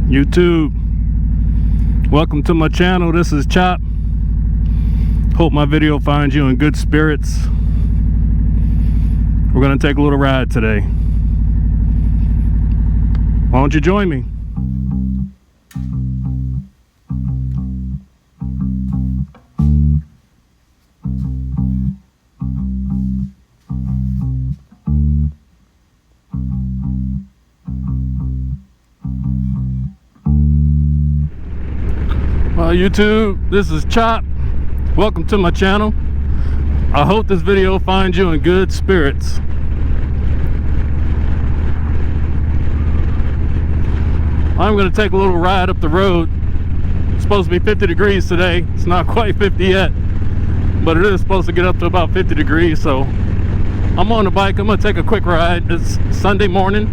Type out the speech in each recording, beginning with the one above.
YouTube, welcome to my channel. This is Chop. Hope my video finds you in good spirits. We're gonna take a little ride today. Why don't you join me? Well, YouTube, this is Chop. Welcome to my channel. I hope this video finds you in good spirits. I'm going to take a little ride up the road. It's supposed to be 50 degrees today. It's not quite 50 yet, but it is supposed to get up to about 50 degrees. So I'm on the bike. I'm going to take a quick ride. It's Sunday morning.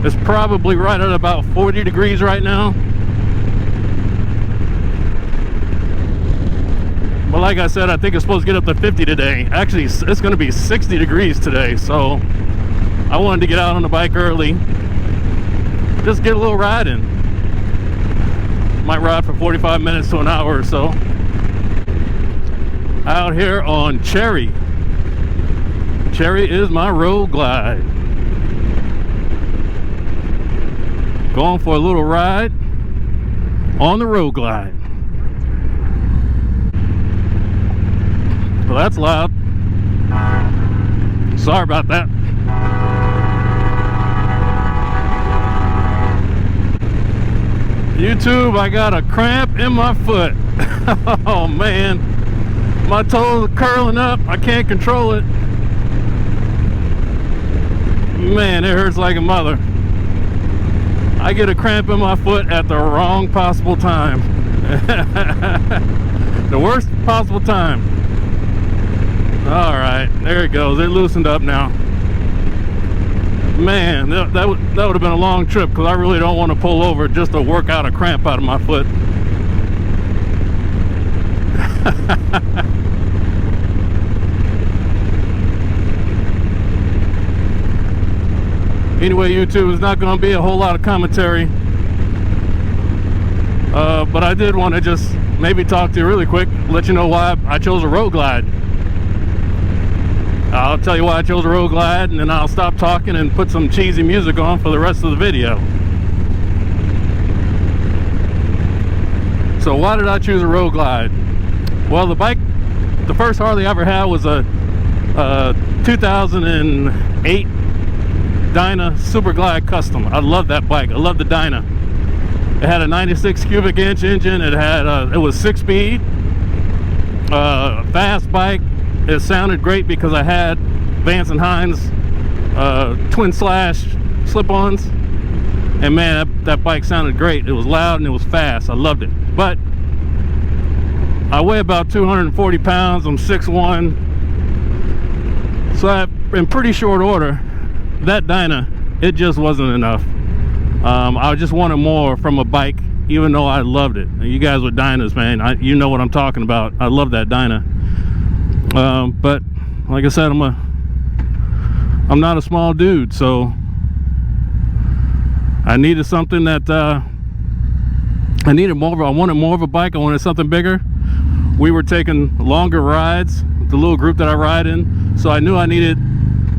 It's probably right at about 40 degrees right now. But like I said, I think it's supposed to get up to 50 today. Actually, it's going to be 60 degrees today. So I wanted to get out on the bike early. Just get a little ride in. Might ride for 45 minutes to an hour or so. Out here on Cherry. Cherry is my road glide. Going for a little ride on the road glide. Well, that's loud. Sorry about that. YouTube, I got a cramp in my foot. Oh man, my toes are curling up. I can't control it. Man, it hurts like a mother. I get a cramp in my foot at the wrong possible time. The worst possible time. All right, there it goes. It loosened up now. Man, that would have been a long trip because I really don't want to pull over just to work out a cramp out of my foot. Anyway, YouTube, it's not going to be a whole lot of commentary. But I did want to just maybe talk to you really quick, let you know why I chose a road glide. I'll tell you why I chose a road glide, and then I'll stop talking and put some cheesy music on for the rest of the video. So why did I choose a road glide? Well, the first Harley I ever had was a 2008 Dyna Super Glide Custom. I love that bike. I love the Dyna. It had a 96 cubic inch engine. It was 6-speed, fast bike. It sounded great because I had Vance and Hines twin slash slip-ons, and man, that bike sounded great. It was loud and it was fast. I loved it. But I weigh about 240 pounds. I'm 6'1", so in pretty short order, that Dyna, it just wasn't enough. I just wanted more from a bike, even though I loved it. You guys with Dynas, man, you know what I'm talking about. I love that Dyna. But like I said, I'm not a small dude, so I needed something that I wanted more of a bike. I wanted something bigger. We were taking longer rides with the little group that I ride in, so I knew I needed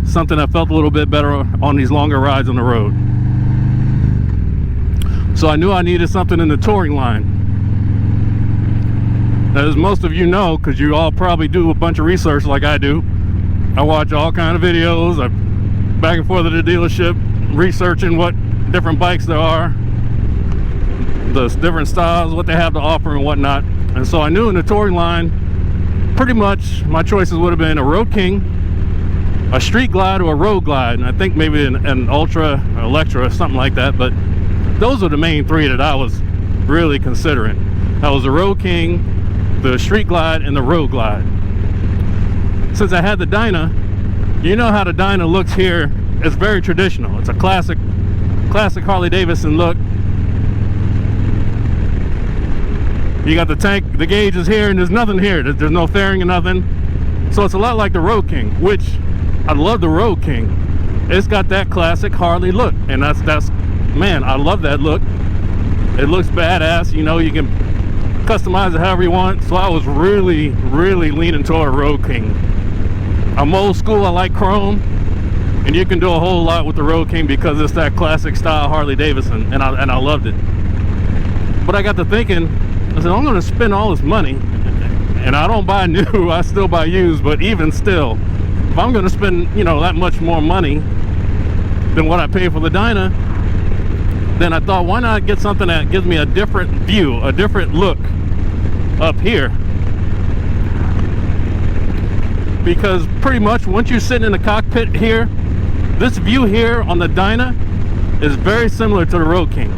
something that felt a little bit better on these longer rides on the road. So I knew I needed something in the touring line. As most of you know, because you all probably do a bunch of research like I do, I watch all kind of videos. I'm back and forth to the dealership researching what different bikes there are, the different styles, what they have to offer and whatnot. And so I knew in the touring line, pretty much my choices would have been a Road King, a Street Glide, or a Road Glide, and I think maybe an Ultra or Electra or something like that. But those are the main three that I was really considering. That was the Road King, the Street Glide, and the Road Glide. Since I had the Dyna, you know how the Dyna looks here. It's very traditional. It's a classic Harley Davidson look. You got the tank, the gauge is here, and there's nothing here. There's no fairing or nothing. So it's a lot like the Road King, which I love the Road King. It's got that classic Harley look, and that's man, I love that look. It looks badass. You know, you can customize it however you want. So I was really leaning toward Road King. I'm old school, I like chrome, and you can do a whole lot with the Road King because it's that classic style Harley Davidson, and I loved it. But I got to thinking, I said, I'm going to spend all this money, and I don't buy new, I still buy used, but even still, if I'm going to spend, you know, that much more money than what I paid for the Dyna, then I thought, why not get something that gives me a different view, a different look up here? Because pretty much once you're sitting in the cockpit here, this view here on the Dyna is very similar to the Road King.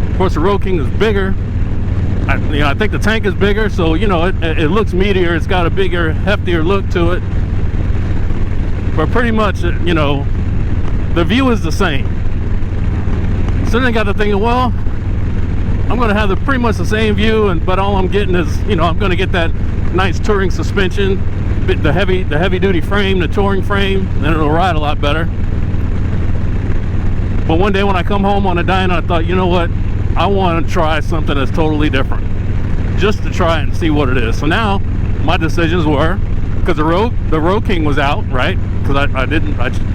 Of course, the Road King is bigger. I think the tank is bigger, so you know it looks meatier. It's got a bigger, heftier look to it. But pretty much, you know, the view is the same. So then I got to thinking, well, I'm going to have pretty much the same view, but all I'm getting is, you know, I'm going to get that nice touring suspension, the heavy duty frame, the touring frame, and it'll ride a lot better. But one day when I come home on a Dyna, I thought, you know what, I want to try something that's totally different, just to try it and see what it is. So now my decisions were, because the Road King was out, right? Because I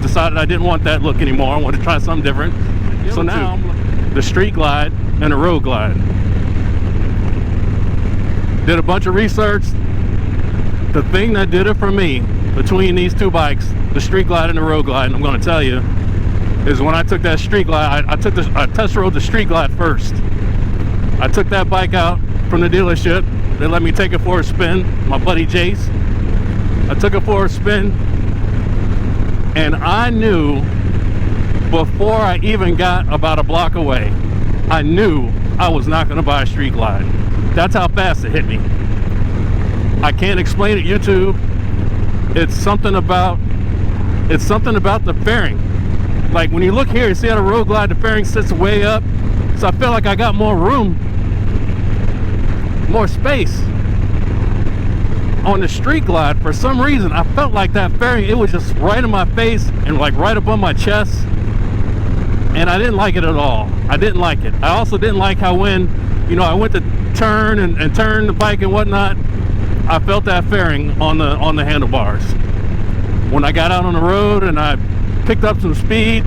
decided I didn't want that look anymore. I wanted to try something different. So now the Street Glide and the Road Glide. Did a bunch of research. The thing that did it for me between these two bikes, the Street Glide and the Road Glide, and I'm going to tell you, is when I took that Street Glide, I test rode the Street Glide first. I took that bike out from the dealership. They let me take it for a spin. My buddy Jace. I took it for a spin, and I knew before I even got about a block away, I knew I was not going to buy a Street Glide. That's how fast it hit me. I can't explain it, YouTube. It's something about the fairing. Like when you look here, you see how the Road Glide, the fairing sits way up. So I feel like I got more room, more space. On the Street Glide, for some reason, I felt like that fairing, it was just right in my face and like right up on my chest. And I didn't like it at all. I didn't like it. I also didn't like how when, you know, I went to turn and turn the bike and whatnot, I felt that fairing on the handlebars. When I got out on the road and I picked up some speed,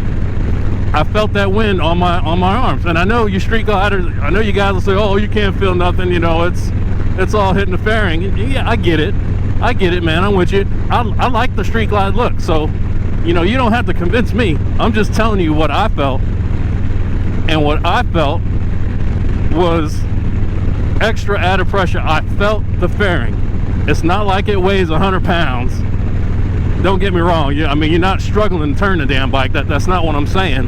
I felt that wind on my arms. And I know you Street Gliders, I know you guys will say, oh, you can't feel nothing, you know, it's all hitting the fairing. Yeah, I get it, man. I'm with you. I like the Street Glide look. So, you know, you don't have to convince me. I'm just telling you what I felt. And what I felt was extra added pressure. I felt the fairing. It's not like it weighs 100 pounds. Don't get me wrong. I mean, you're not struggling to turn the damn bike. That's not what I'm saying.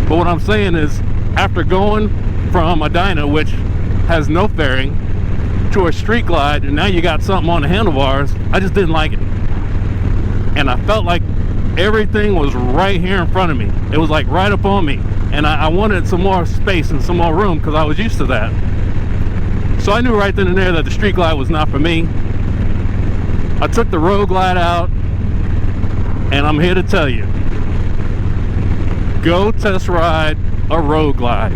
But what I'm saying is, after going from a Dyna, which has no fairing, to a Street Glide, and now you got something on the handlebars, I just didn't like it. And I felt like everything was right here in front of me. It was like right up on me. And I wanted some more space and some more room because I was used to that. So I knew right then and there that the Street Glide was not for me. I took the Road Glide out, and I'm here to tell you, go test ride a Road Glide.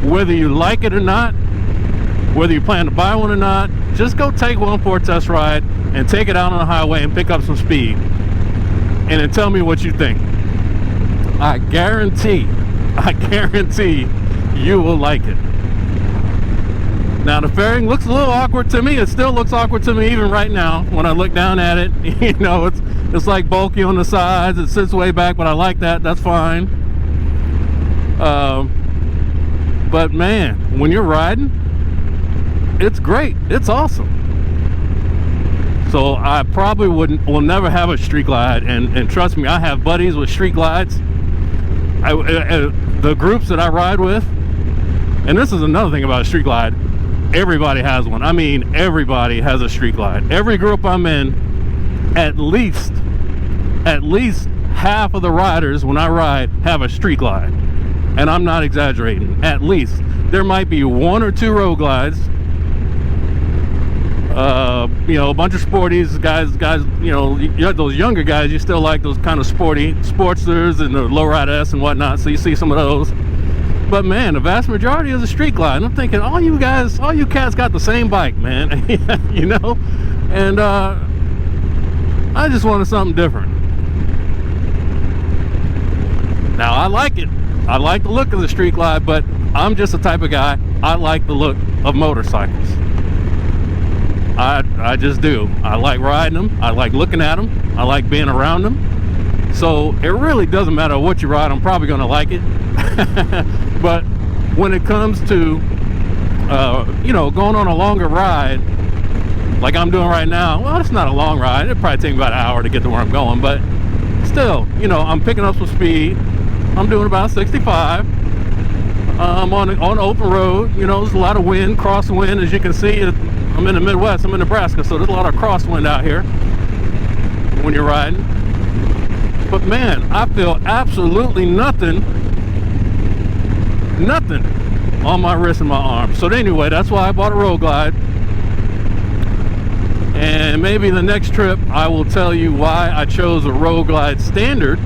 Whether you like it or not, whether you plan to buy one or not, just go take one for a test ride and take it out on the highway and pick up some speed. And then tell me what you think. I guarantee you will like it. Now the fairing looks a little awkward to me. It still looks awkward to me even right now when I look down at it. You know, it's like bulky on the sides. It sits way back, but I like that. That's fine. But man, when you're riding, it's great. It's awesome. So I probably will never have a Street Glide, and trust me, I have buddies with Street Glides. The groups that I ride with, and this is another thing about a Street Glide, everybody has one. I mean, everybody has a Street Glide. Every group I'm in, at least half of the riders when I ride have a Street Glide, and I'm not exaggerating. At least there might be one or two Road Glides, You know, a bunch of sporties guys, you know, those younger guys, you still like those kind of sporty sportsters and the lowrider S and whatnot, so you see some of those. But man, the vast majority is a street glide, and I'm thinking, all you cats got the same bike, man. You know, and I just wanted something different. Now I like it, I like the look of the street glide, but I'm just the type of guy, I like the look of motorcycles. I just do. I like riding them, I like looking at them, I like being around them. So it really doesn't matter what you ride, I'm probably gonna like it. But when it comes to you know, going on a longer ride like I'm doing right now, well, it's not a long ride, it'll probably take me about an hour to get to where I'm going, but still, you know, I'm picking up some speed. I'm doing about 65. I'm on open road. You know, there's a lot of wind, crosswind, as you can see. I'm in the Midwest, I'm in Nebraska, so there's a lot of crosswind out here when you're riding. But man, I feel absolutely nothing on my wrist and my arm. So anyway, that's why I bought a Road Glide. And maybe the next trip I will tell you why I chose a Road Glide Standard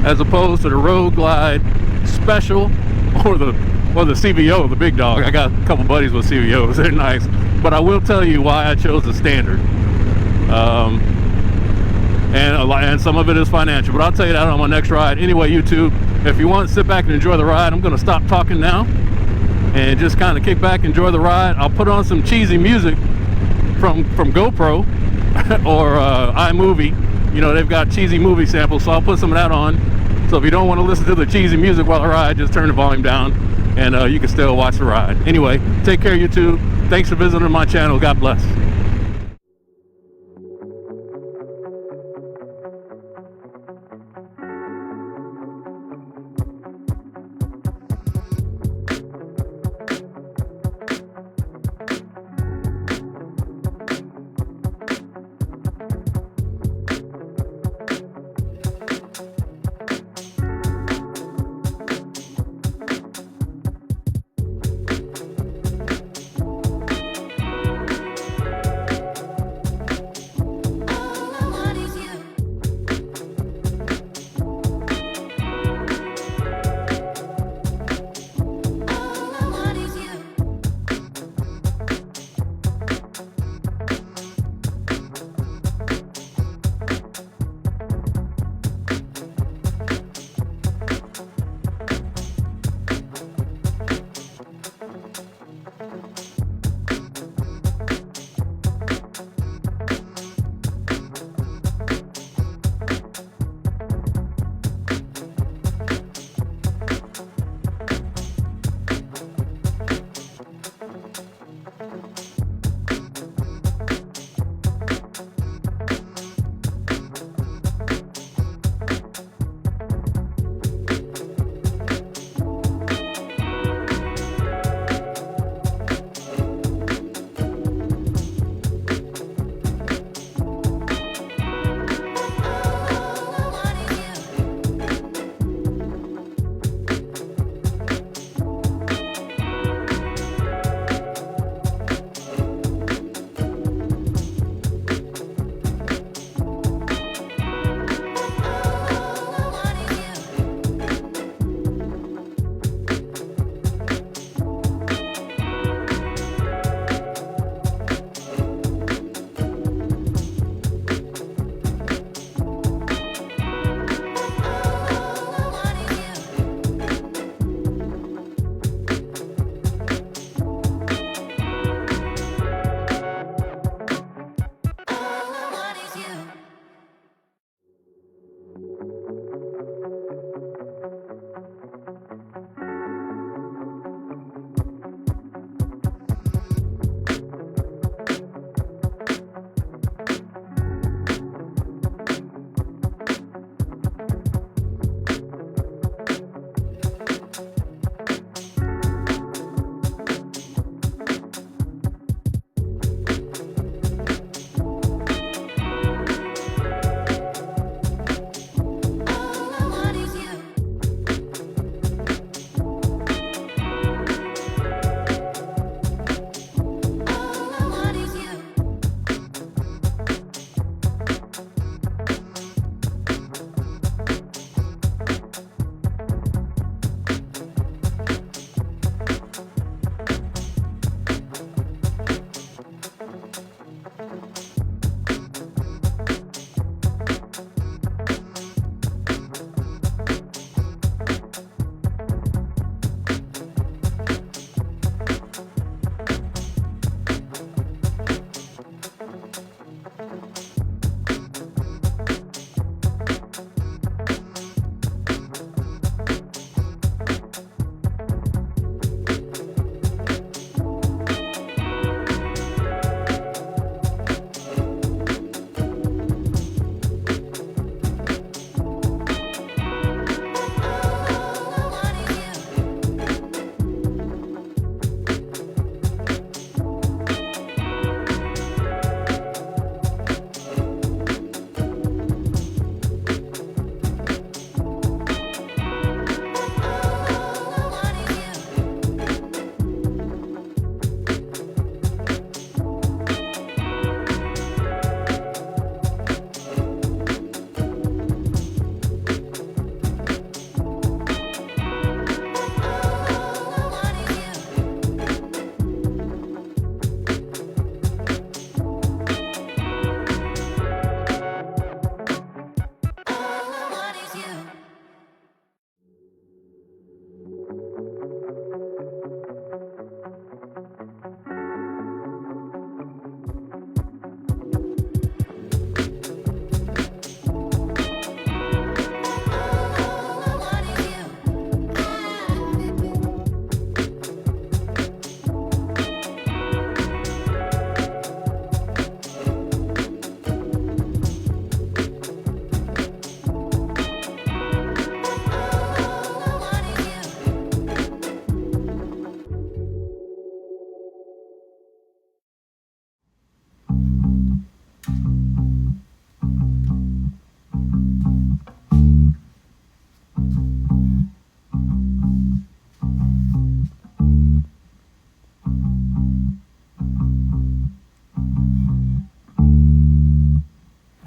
as opposed to the Road Glide Special or the CVO, the big dog. I got a couple buddies with CVOs, they're nice. But I will tell you why I chose the Standard. And some of it is financial, but I'll tell you that on my next ride. Anyway, YouTube, if you want to sit back and enjoy the ride, I'm going to stop talking now and just kind of kick back, enjoy the ride. I'll put on some cheesy music from GoPro or iMovie. You know, they've got cheesy movie samples, so I'll put some of that on. So if you don't want to listen to the cheesy music while I ride, just turn the volume down and you can still watch the ride. Anyway, take care, YouTube. Thanks for visiting my channel. God bless.